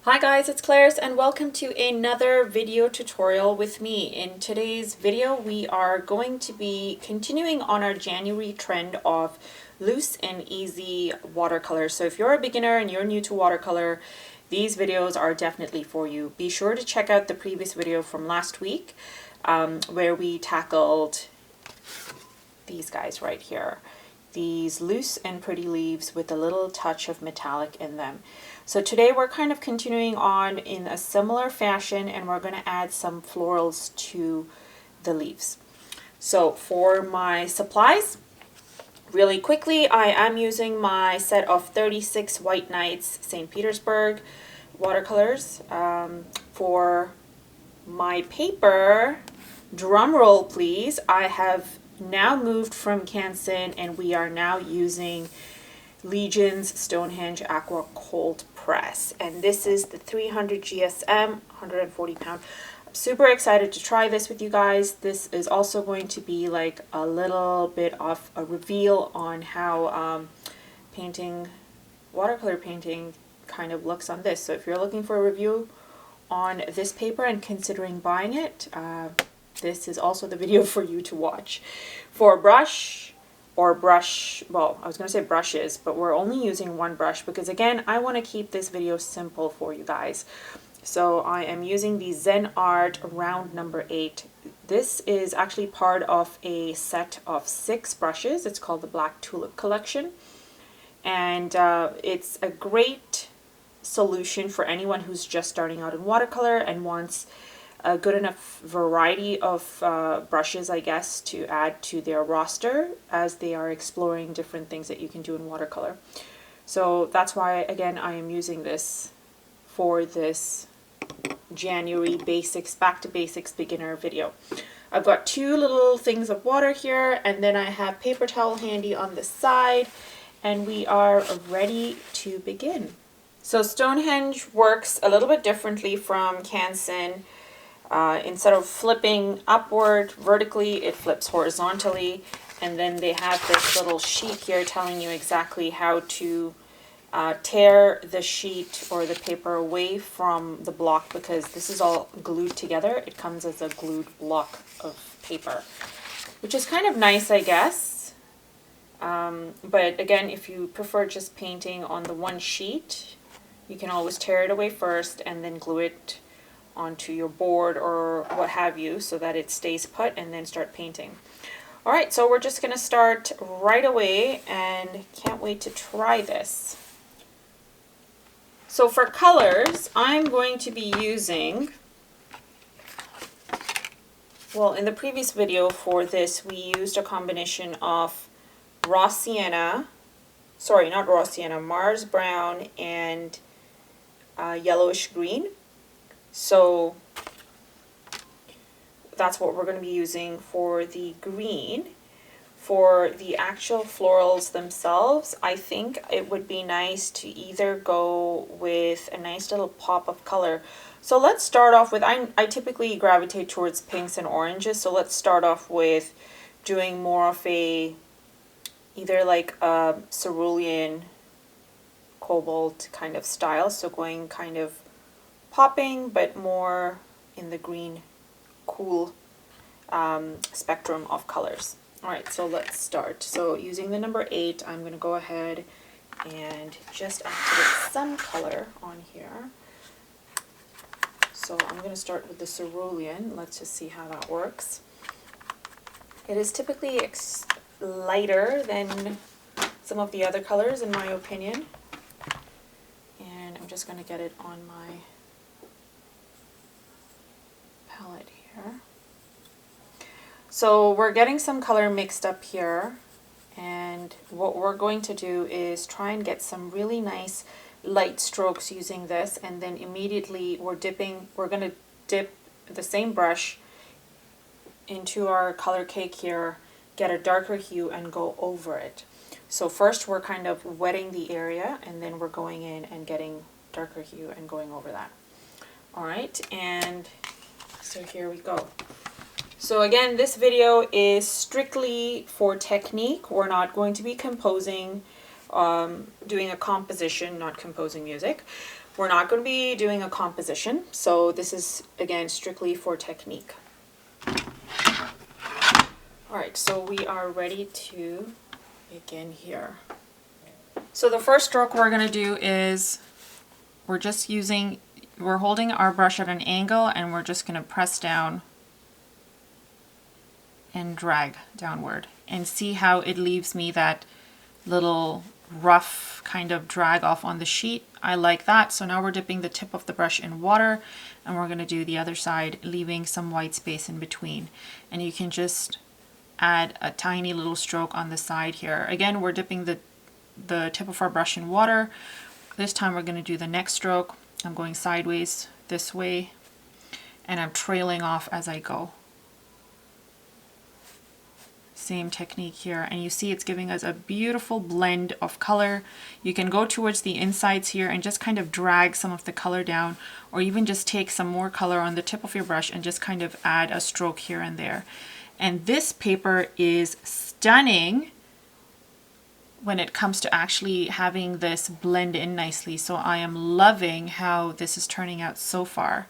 Hi guys, it's Claire's and welcome to another video tutorial with me. In today's video, we are going to be continuing on our January trend of loose and easy watercolor. So if you're a beginner and you're new to watercolor, these videos are definitely for you. Be sure to check out the previous video from last week where we tackled these guys right here. These loose and pretty leaves with a little touch of metallic in them. So today we're kind of continuing on in a similar fashion and we're going to add some florals to the leaves. So for my supplies, really quickly, I am using my set of 36 White Nights St. Petersburg watercolors. For my paper, drum roll please, I have now moved from Canson and we are now using Legion's Stonehenge Aqua Cold Press, and this is the 300 GSM 140 pound. I'm super excited to try this with you guys. This is also going to be like a little bit of a reveal on how watercolor painting kind of looks on this. So if you're looking for a review on this paper and considering buying it, this is also the video for you to watch. For brush, well, I was going to say brushes, but we're only using one brush because again, I want to keep this video simple for you guys. So I am using the Zen Art round number 8. This is actually part of a set of 6 brushes. It's called the Black Tulip collection. And it's a great solution for anyone who's just starting out in watercolor and wants a good enough variety of brushes, I guess, to add to their roster as they are exploring different things that you can do in watercolor. So that's why, again, I am using this for this January basics, back to basics beginner video. I've got 2 little things of water here, and then I have paper towel handy on the side, and we are ready to begin. So Stonehenge works a little bit differently from Canson. Instead of flipping upward vertically, it flips horizontally, and then they have this little sheet here telling you exactly how to tear the sheet or the paper away from the block, because this is all glued together. It comes as a glued block of paper, which is kind of nice, I guess. But again, if you prefer just painting on the one sheet, you can always tear it away first and then glue it onto your board or what have you so that it stays put, and then start painting. Alright, so we're just going to start right away and can't wait to try this. So for colors, I'm going to be using, well, in the previous video for this we used a combination of raw sienna, sorry, not raw sienna, Mars brown and yellowish green. So that's what we're going to be using for the green. For the actual florals themselves, I think it would be nice to either go with a nice little pop of color. So let's start off with, I typically gravitate towards pinks and oranges, so let's start off with doing more of a, either like a cerulean cobalt kind of style, so going kind of popping, but more in the green, cool spectrum of colors. Alright, so let's start. So using the number 8, I'm going to go ahead and just activate some color on here. So I'm going to start with the cerulean. Let's just see how that works. It is typically lighter than some of the other colors, in my opinion. And I'm just going to get it on my palette here. So we're getting some color mixed up here, and what we're going to do is try and get some really nice light strokes using this, and then immediately we're going to dip the same brush into our color cake here, get a darker hue and go over it. So first we're kind of wetting the area, and then we're going in and getting darker hue and going over that. Alright, and so here we go. So again, this video is strictly for technique. We're not going to be composing, doing a composition, not composing music. We're not going to be doing a composition, so this is, again, strictly for technique. Alright, so we are ready to begin here. So the first stroke we're going to do is we're holding our brush at an angle and we're just going to press down and drag downward and see how it leaves me that little rough kind of drag off on the sheet. I like that. So now we're dipping the tip of the brush in water and we're going to do the other side, leaving some white space in between. And you can just add a tiny little stroke on the side here. Again, we're dipping the tip of our brush in water. This time we're going to do the next stroke. I'm going sideways this way and I'm trailing off as I go. Same technique here, and you see it's giving us a beautiful blend of color. You can go towards the insides here and just kind of drag some of the color down, or even just take some more color on the tip of your brush and just kind of add a stroke here and there. And this paper is stunning when it comes to actually having this blend in nicely. So I am loving how this is turning out so far.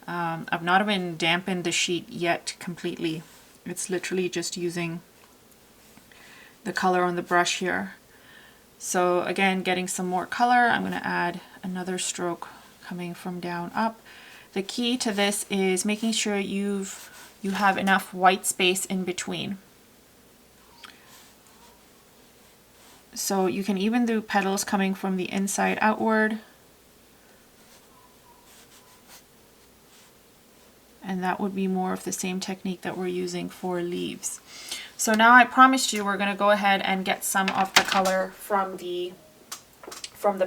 I've not even dampened the sheet yet completely. It's literally just using the color on the brush here. So again, getting some more color, I'm going to add another stroke coming from down up. The key to this is making sure you have enough white space in between. So you can even do petals coming from the inside outward. And that would be more of the same technique that we're using for leaves. So now I promised you we're going to go ahead and get some of the color from the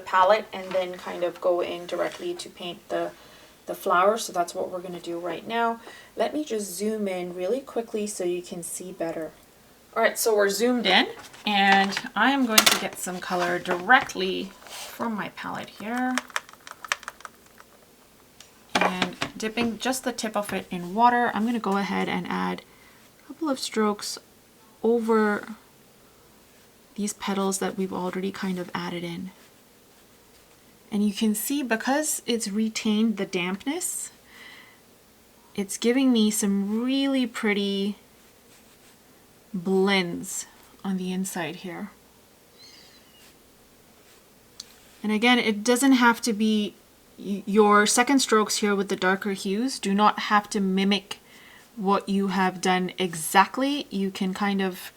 palette and then kind of go in directly to paint the flowers. So that's what we're going to do right now. Let me just zoom in really quickly so you can see better. Alright, so we're zoomed in and I am going to get some color directly from my palette here. And dipping just the tip of it in water, I'm going to go ahead and add a couple of strokes over these petals that we've already kind of added in. And you can see because it's retained the dampness, it's giving me some really pretty blends on the inside here. And again, it doesn't have to be your second strokes here with the darker hues do not have to mimic what you have done exactly. You can kind of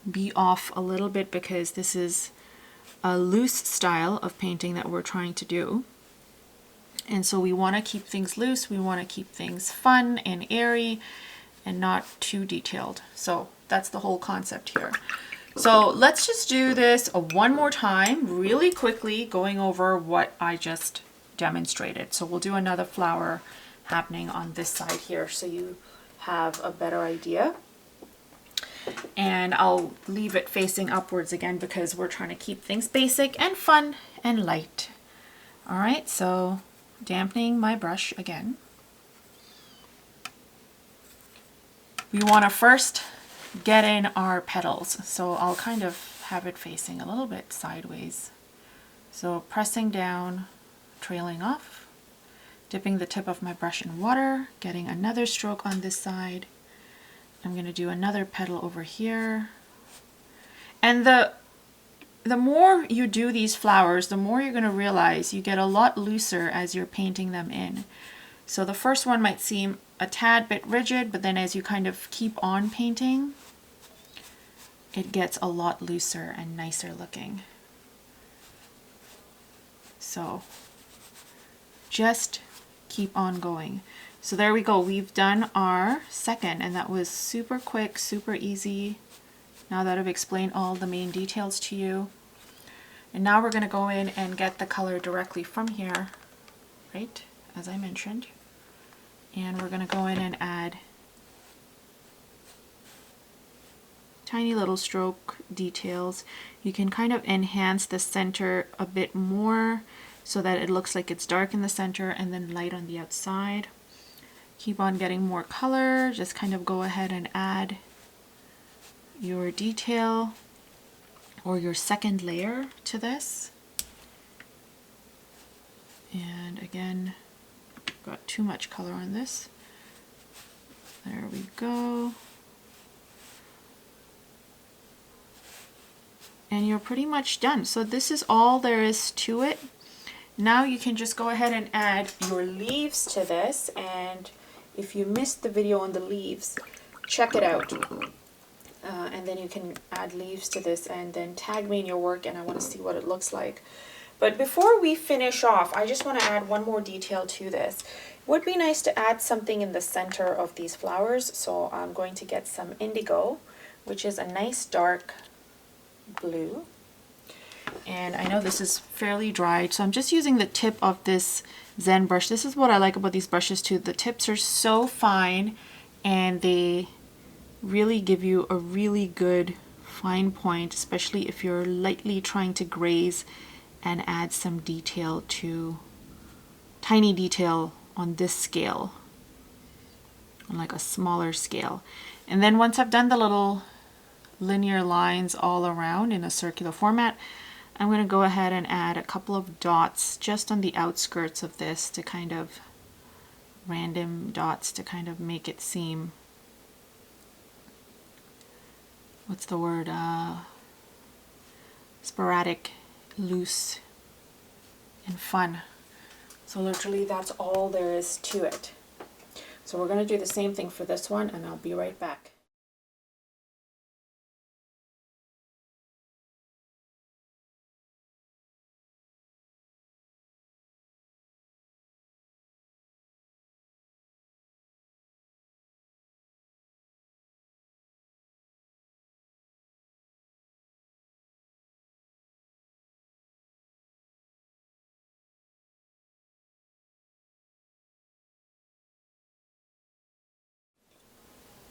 be off a little bit because this is a loose style of painting that we're trying to do. And so we want to keep things loose, we want to keep things fun and airy and not too detailed. So that's the whole concept here. So let's just do this one more time really quickly, going over what I just demonstrated. So we'll do another flower happening on this side here so you have a better idea. And I'll leave it facing upwards again because we're trying to keep things basic and fun and light. Alright, so dampening my brush again. We want to first get in our petals. So I'll kind of have it facing a little bit sideways. So pressing down, trailing off, dipping the tip of my brush in water, getting another stroke on this side. I'm going to do another petal over here. And the more you do these flowers, the more you're going to realize you get a lot looser as you're painting them in. So the first one might seem a tad bit rigid, but then as you kind of keep on painting, it gets a lot looser and nicer looking. So just keep on going. So there we go. We've done our second, and that was super quick, super easy. Now that I've explained all the main details to you. And now we're going to go in and get the color directly from here, right, as I mentioned. And we're going to go in and add tiny little stroke details. You can kind of enhance the center a bit more so that it looks like it's dark in the center and then light on the outside. Keep on getting more color. Just kind of go ahead and add your detail or your second layer to this. And again, got too much color on this. There we go. And you're pretty much done. So this is all there is to it. Now you can just go ahead and add your leaves to this. And if you missed the video on the leaves, check it out. And then you can add leaves to this and then tag me in your work, and I want to see what it looks like. But before we finish off, I just want to add one more detail to this. It would be nice to add something in the center of these flowers. So I'm going to get some indigo, which is a nice dark blue. And I know this is fairly dried, so I'm just using the tip of this Zen brush. This is what I like about these brushes too. The tips are so fine and they really give you a really good fine point, especially if you're lightly trying to graze and add some detail to, tiny detail on this scale, on like a smaller scale. And then once I've done the little linear lines all around in a circular format, I'm going to go ahead and add a couple of dots just on the outskirts of this, to kind of random dots to kind of make it seem, what's the word, sporadic, loose, and fun. So literally that's all there is to it. So we're going to do the same thing for this one, and I'll be right back.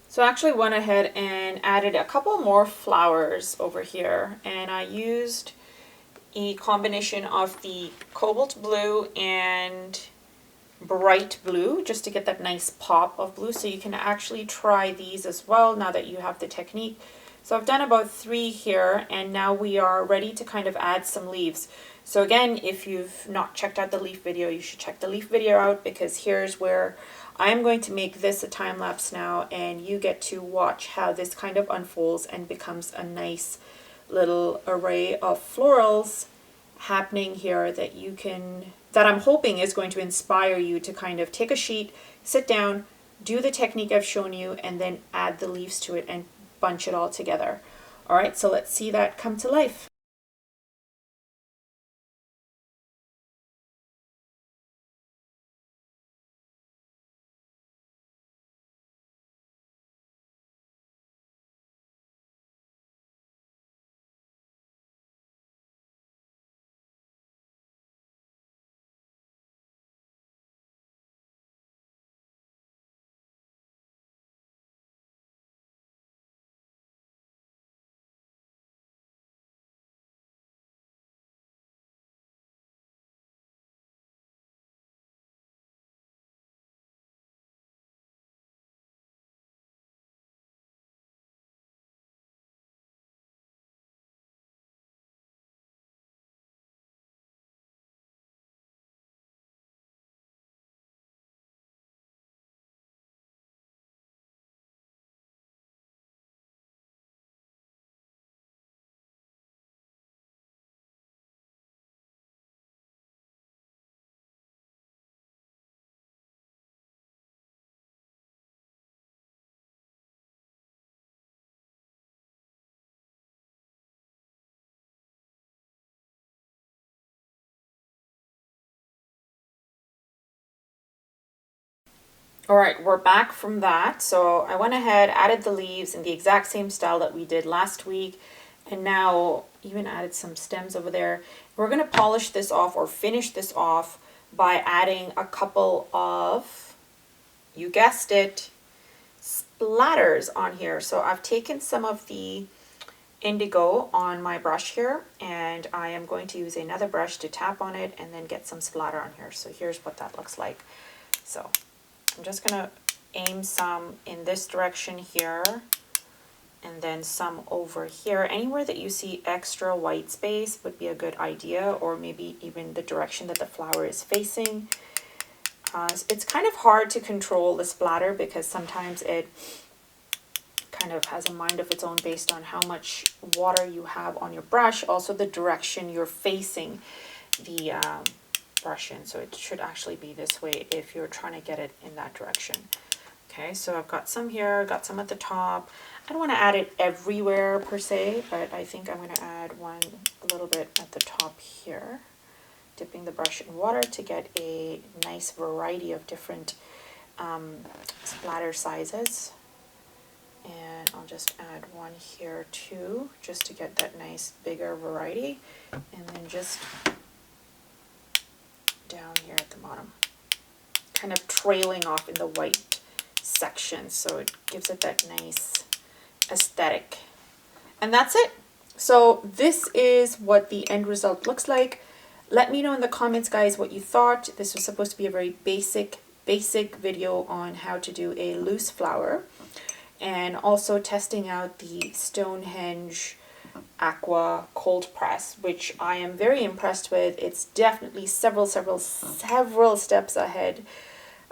So I actually went ahead and added a couple more flowers over here, and I used a combination of the cobalt blue and bright blue just to get that nice pop of blue. So you can actually try these as well now that you have the technique. So I've done about 3 here, and now we are ready to kind of add some leaves. So again, if you've not checked out the leaf video, you should check the leaf video out, because here's where I'm going to make this a time lapse now, and you get to watch how this kind of unfolds and becomes a nice little array of florals happening here that you can, that I'm hoping is going to inspire you to kind of take a sheet, sit down, do the technique I've shown you, and then add the leaves to it and bunch it all together. All right, so let's see that come to life. All right, we're back from that. So I went ahead, added the leaves in the exact same style that we did last week, and now even added some stems over there. We're going to polish this off, or finish this off, by adding a couple of, you guessed it, splatters on here. So I've taken some of the indigo on my brush here, and I am going to use another brush to tap on it and then get some splatter on here. So here's what that looks like. So I'm just going to aim some in this direction here, and then some over here. Anywhere that you see extra white space would be a good idea, or maybe even the direction that the flower is facing. It's kind of hard to control the splatter because sometimes it kind of has a mind of its own based on how much water you have on your brush, also the direction you're facing the brush in. So it should actually be this way if you're trying to get it in that direction. Okay, so I've got some here, got some at the top. I don't want to add it everywhere per se, but I think I'm going to add one a little bit at the top here, dipping the brush in water to get a nice variety of different splatter sizes. And I'll just add one here too, just to get that nice bigger variety. And then just down here at the bottom, kind of trailing off in the white section, so it gives it that nice aesthetic. And that's it. So this is what the end result looks like. Let me know in the comments, guys, what you thought. This was supposed to be a very basic video on how to do a loose flower, and also testing out the Stonehenge Aqua cold press, which I am very impressed with. It's definitely several steps ahead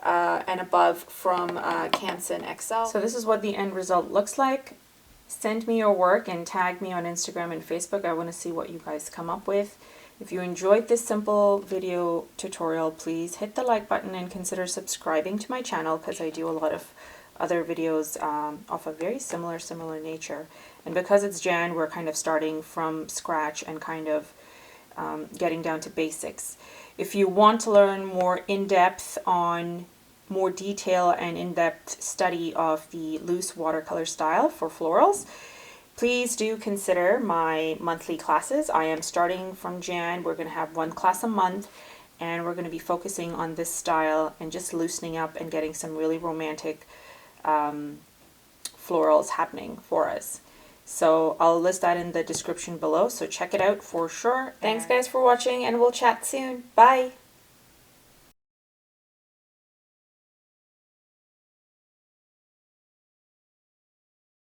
and above from Canson XL. So this is what the end result looks like. Send me your work and tag me on Instagram and Facebook. I want to see what you guys come up with. If you enjoyed this simple video tutorial, please hit the like button and consider subscribing to my channel, because I do a lot of other videos of a very similar nature. And because it's Jan, we're kind of starting from scratch and kind of getting down to basics. If you want to learn more in-depth on more detail and in-depth study of the loose watercolor style for florals, please do consider my monthly classes. I am starting from Jan. We're going to have one class a month, and we're going to be focusing on this style and just loosening up and getting some really romantic florals happening for us. So I'll list that in the description below, so check it out for sure. Thanks guys for watching, and we'll chat soon. Bye!